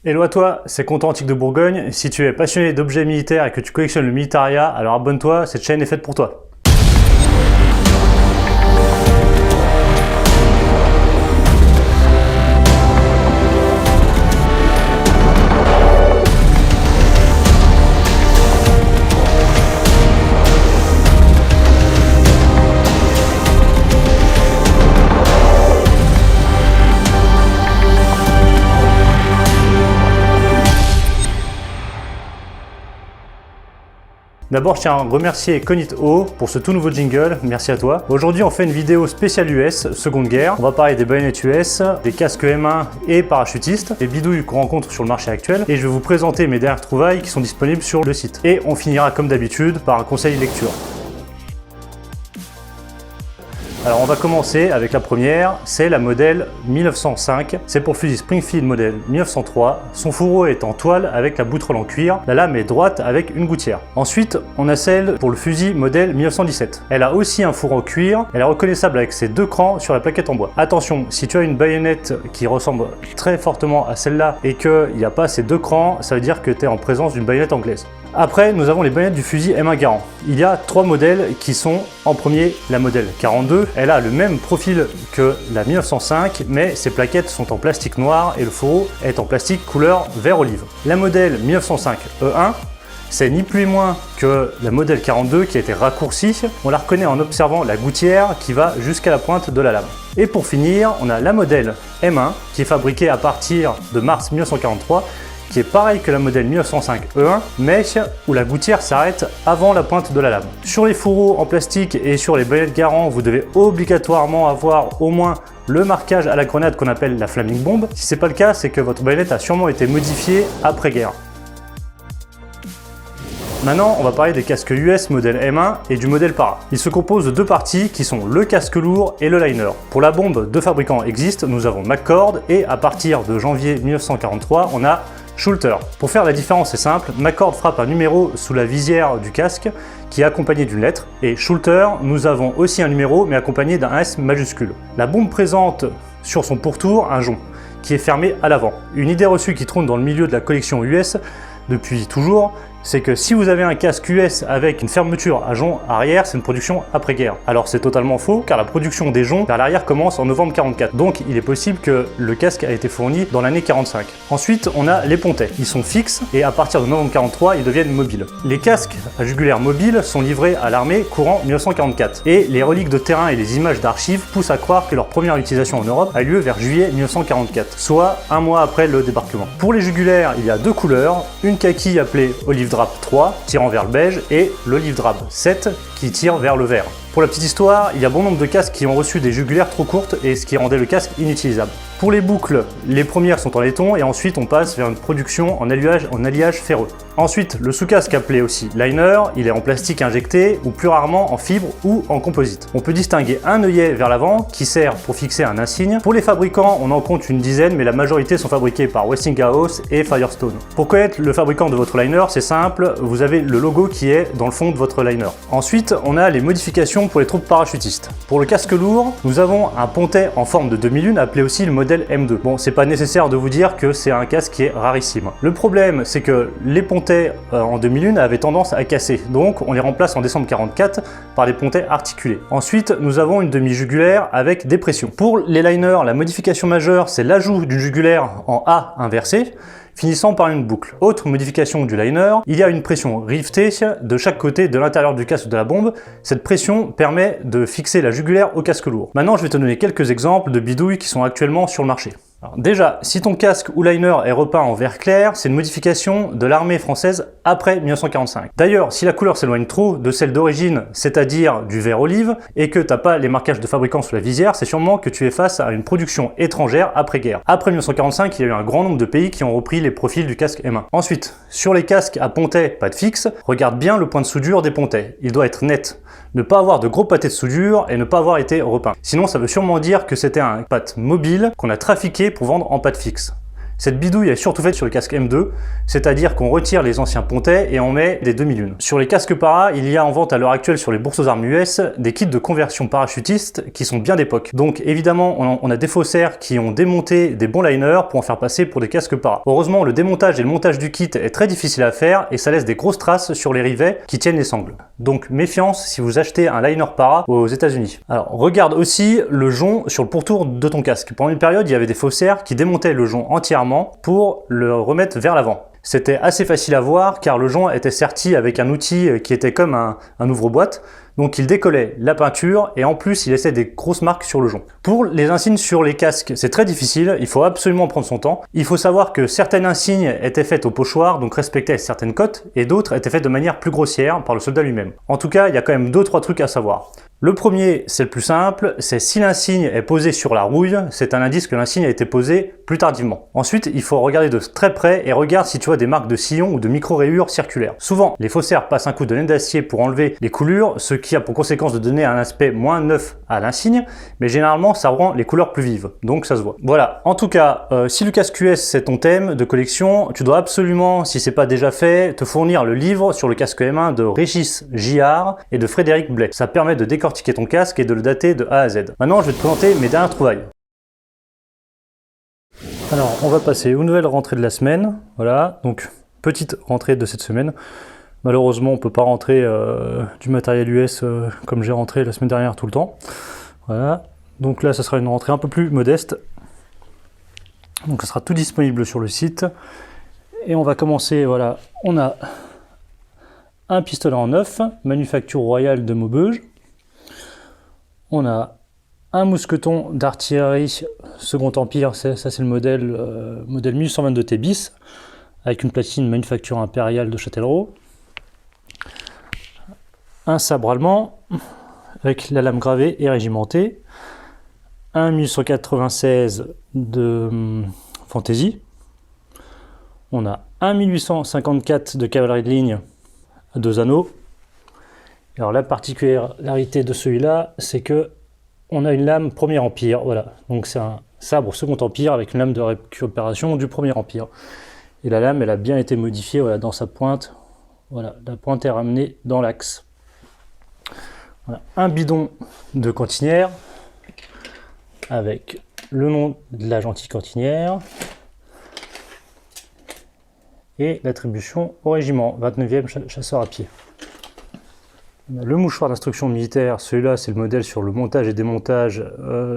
Hello à toi, c'est Content Antique de Bourgogne. Si tu es passionné d'objets militaires et que tu collectionnes le militaria, alors abonne-toi, cette chaîne est faite pour toi. D'abord, je tiens à remercier Cognito pour ce tout nouveau jingle, merci à toi. Aujourd'hui, on fait une vidéo spéciale US, Seconde Guerre. On va parler des baïonnettes US, des casques M1 et parachutistes, des bidouilles qu'on rencontre sur le marché actuel. Et je vais vous présenter mes dernières trouvailles qui sont disponibles sur le site. Et on finira comme d'habitude par un conseil lecture. Alors on va commencer avec la première, c'est la modèle 1905. C'est pour fusil Springfield modèle 1903. Son fourreau est en toile avec la boutrole en cuir. La lame est droite avec une gouttière. Ensuite, on a celle pour le fusil modèle 1917. Elle a aussi un fourreau en cuir. Elle est reconnaissable avec ses deux crans sur la plaquette en bois. Attention, si tu as une baïonnette qui ressemble très fortement à celle-là et qu'il n'y a pas ces deux crans, ça veut dire que tu es en présence d'une baïonnette anglaise. Après, nous avons les baïonnettes du fusil M1 Garand. Il y a trois modèles qui sont en premier la modèle 42. Elle a le même profil que la 1905, mais ses plaquettes sont en plastique noir et le fourreau est en plastique couleur vert olive. La modèle 1905 E1, c'est ni plus ni moins que la modèle 42 qui a été raccourcie. On la reconnaît en observant la gouttière qui va jusqu'à la pointe de la lame. Et pour finir, on a la modèle M1 qui est fabriquée à partir de mars 1943, qui est pareil que la modèle 1905 E1, mais où la gouttière s'arrête avant la pointe de la lame. Sur les fourreaux en plastique et sur les baïonnettes Garand, vous devez obligatoirement avoir au moins le marquage à la grenade qu'on appelle la Flaming Bomb. Si c'est pas le cas, c'est que votre baïonnette a sûrement été modifiée après-guerre. Maintenant, on va parler des casques US modèle M1 et du modèle Para. Il se compose de deux parties qui sont le casque lourd et le liner. Pour la bombe, deux fabricants existent, nous avons McCord et à partir de janvier 1943, on a Schulter. Pour faire la différence, c'est simple, McCord frappe un numéro sous la visière du casque qui est accompagné d'une lettre, et Schulter, nous avons aussi un numéro mais accompagné d'un S majuscule. La bombe présente sur son pourtour un jonc qui est fermé à l'avant. Une idée reçue qui trône dans le milieu de la collection US depuis toujours, c'est que si vous avez un casque US avec une fermeture à jonc arrière, c'est une production après-guerre. Alors c'est totalement faux, car la production des joncs vers l'arrière commence en novembre 44. Donc il est possible que le casque a été fourni dans l'année 45. Ensuite, on a les pontets. Ils sont fixes et à partir de novembre 43, ils deviennent mobiles. Les casques à jugulaire mobiles sont livrés à l'armée courant 1944. Et les reliques de terrain et les images d'archives poussent à croire que leur première utilisation en Europe a lieu vers juillet 1944, soit un mois après le débarquement. Pour les jugulaires, il y a deux couleurs, une kaki appelée Olive Drab 3 tirant vers le beige et l'Olive Drab 7 qui tire vers le vert. Pour la petite histoire, il y a bon nombre de casques qui ont reçu des jugulaires trop courtes et ce qui rendait le casque inutilisable. Pour les boucles, les premières sont en laiton et ensuite on passe vers une production en alliage ferreux. Ensuite, le sous-casque appelé aussi liner, il est en plastique injecté ou plus rarement en fibre ou en composite. On peut distinguer un œillet vers l'avant qui sert pour fixer un insigne. Pour les fabricants, on en compte une dizaine, mais la majorité sont fabriqués par Westinghouse et Firestone. Pour connaître le fabricant de votre liner, c'est simple, vous avez le logo qui est dans le fond de votre liner. Ensuite, on a les modifications pour les troupes parachutistes. Pour le casque lourd, nous avons un pontet en forme de demi-lune appelé aussi le modèle M2. Bon, c'est pas nécessaire de vous dire que c'est un casque qui est rarissime. Le problème, c'est que les pontets en demi-lune avaient tendance à casser, donc on les remplace en décembre 44 par des pontets articulés. Ensuite, nous avons une demi-jugulaire avec des pressions. Pour les liners, la modification majeure, c'est l'ajout d'une jugulaire en A inversée, finissant par une boucle. Autre modification du liner, il y a une pression rivetée de chaque côté de l'intérieur du casque de la bombe. Cette pression permet de fixer la jugulaire au casque lourd. Maintenant, je vais te donner quelques exemples de bidouilles qui sont actuellement sur le marché. Alors déjà, si ton casque ou liner est repeint en vert clair, c'est une modification de l'armée française après 1945. D'ailleurs, si la couleur s'éloigne trop de celle d'origine, c'est-à-dire du vert olive, et que t'as pas les marquages de fabricant sous la visière, c'est sûrement que tu es face à une production étrangère après-guerre. Après 1945, il y a eu un grand nombre de pays qui ont repris les profils du casque M1. Ensuite, sur les casques à pontet pas de fixe, regarde bien le point de soudure des pontets. Il doit être net. Ne pas avoir de gros pâtés de soudure et ne pas avoir été repeint. Sinon, ça veut sûrement dire que c'était un pâte mobile qu'on a trafiqué pour vendre en pâte fixe. Cette bidouille est surtout faite sur le casque M2, c'est-à-dire qu'on retire les anciens pontets et on met des demi-lunes. Sur les casques para, il y a en vente à l'heure actuelle sur les bourses aux armes US des kits de conversion parachutistes qui sont bien d'époque. Donc évidemment, on a des faussaires qui ont démonté des bons liners pour en faire passer pour des casques para. Heureusement, le démontage et le montage du kit est très difficile à faire et ça laisse des grosses traces sur les rivets qui tiennent les sangles. Donc méfiance si vous achetez un liner para aux États-Unis. Alors regarde aussi le jonc sur le pourtour de ton casque. Pendant une période, il y avait des faussaires qui démontaient le jonc entièrement pour le remettre vers l'avant. C'était assez facile à voir car le jonc était serti avec un outil qui était comme un ouvre-boîte. Donc il décollait la peinture et en plus il laissait des grosses marques sur le jonc. Pour les insignes sur les casques, c'est très difficile, il faut absolument prendre son temps. Il faut savoir que certaines insignes étaient faites au pochoir, donc respectaient certaines cotes, et d'autres étaient faites de manière plus grossière par le soldat lui-même. En tout cas, il y a quand même 2-3 trucs à savoir. Le premier, c'est le plus simple, c'est si l'insigne est posé sur la rouille, c'est un indice que l'insigne a été posé plus tardivement. Ensuite, il faut regarder de très près et regarde si tu vois des marques de sillon ou de micro-rayures circulaires. Souvent, les faussaires passent un coup de laine d'acier pour enlever les coulures, ce qui a pour conséquence de donner un aspect moins neuf à l'insigne, mais généralement ça rend les couleurs plus vives, donc ça se voit. Voilà, en tout cas, si le casque US c'est ton thème de collection, tu dois absolument, si c'est pas déjà fait, te fournir le livre sur le casque M1 de Régis Gillard et de Frédéric Blais. Ça permet de décortiquer ton casque et de le dater de A à Z. Maintenant, je vais te présenter mes dernières trouvailles. Alors, on va passer aux nouvelles rentrées de la semaine. Voilà, donc petite rentrée de cette semaine. Malheureusement, on ne peut pas rentrer du matériel US comme j'ai rentré la semaine dernière tout le temps. Voilà, donc là, ça sera une rentrée un peu plus modeste. Donc, ça sera tout disponible sur le site. Et on va commencer, voilà, on a un pistolet en neuf, manufacture royale de Maubeuge. On a un mousqueton d'artillerie Second Empire, ça c'est le modèle 1822T bis, avec une platine manufacture impériale de Châtellerault. Un sabre allemand, avec la lame gravée et régimentée. Un 1896 de Fantasy. On a un 1854 de cavalerie de ligne à 2 anneaux. Alors la particularité de celui-là, c'est que on a une lame Premier Empire, voilà. Donc c'est un sabre Second Empire avec une lame de récupération du Premier Empire. Et la lame, elle a bien été modifiée, voilà, dans sa pointe. Voilà, la pointe est ramenée dans l'axe. Voilà. Un bidon de cantinière avec le nom de la gentille cantinière et l'attribution au régiment, 29e chasseur à pied. Le mouchoir d'instruction militaire, celui-là c'est le modèle sur le montage et démontage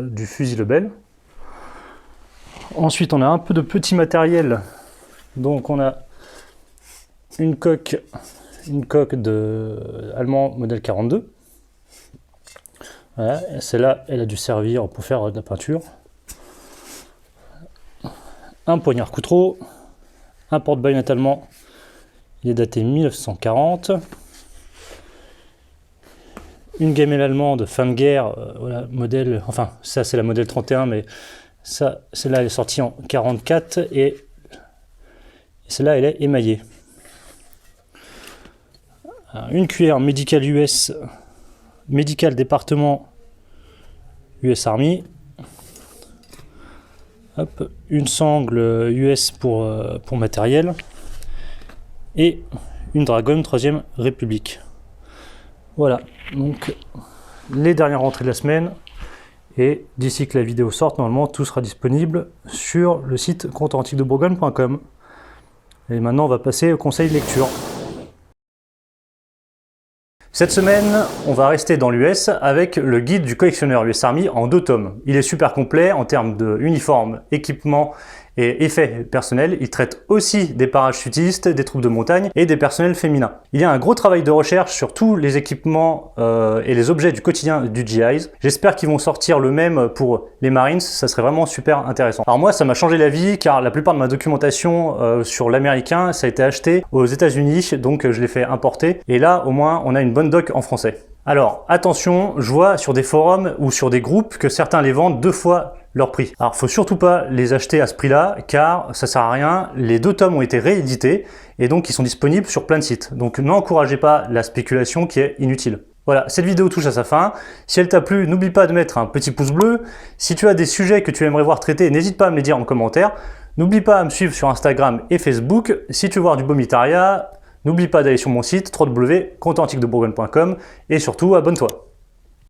du fusil Lebel. Ensuite on a un peu de petit matériel, donc on a une coque de allemand modèle 42. Voilà, celle-là elle a dû servir pour faire de la peinture. Un poignard Coutreau, un porte-baïonnette allemand, il est daté 1940. Une gamelle allemande fin de guerre, voilà, modèle, enfin ça c'est la modèle 31, mais ça, celle-là elle est sortie en 44 et celle-là elle est émaillée. Une cuillère médicale US, médical département US Army. Hop, une sangle US pour matériel et une Dragon 3e République. Voilà, donc les dernières rentrées de la semaine, et d'ici que la vidéo sorte, normalement tout sera disponible sur le site compteantiquedebourgogne.com. Et maintenant on va passer au conseil de lecture. Cette semaine, on va rester dans l'US avec le guide du collectionneur US Army en 2 tomes. Il est super complet en termes d'uniformes, équipements et effets personnels. Il traite aussi des parachutistes, des troupes de montagne et des personnels féminins. Il y a un gros travail de recherche sur tous les équipements et les objets du quotidien du GIs. J'espère qu'ils vont sortir le même pour les Marines, ça serait vraiment super intéressant. Alors moi, ça m'a changé la vie car la plupart de ma documentation sur l'américain, ça a été acheté aux États-Unis, donc je l'ai fait importer. Et là, au moins, on a une bonne doc en français. Alors attention, je vois sur des forums ou sur des groupes que certains les vendent 2 fois leur prix. Alors faut surtout pas les acheter à ce prix-là car ça sert à rien. Les 2 tomes ont été réédités et donc ils sont disponibles sur plein de sites. Donc n'encouragez pas la spéculation qui est inutile. Voilà, cette vidéo touche à sa fin. Si elle t'a plu, n'oublie pas de mettre un petit pouce bleu. Si tu as des sujets que tu aimerais voir traités, n'hésite pas à me les dire en commentaire. N'oublie pas à me suivre sur Instagram et Facebook. Si tu veux voir du Bomitariat, n'oublie pas d'aller sur mon site www.conteantiquedebourgogne.com et surtout abonne-toi.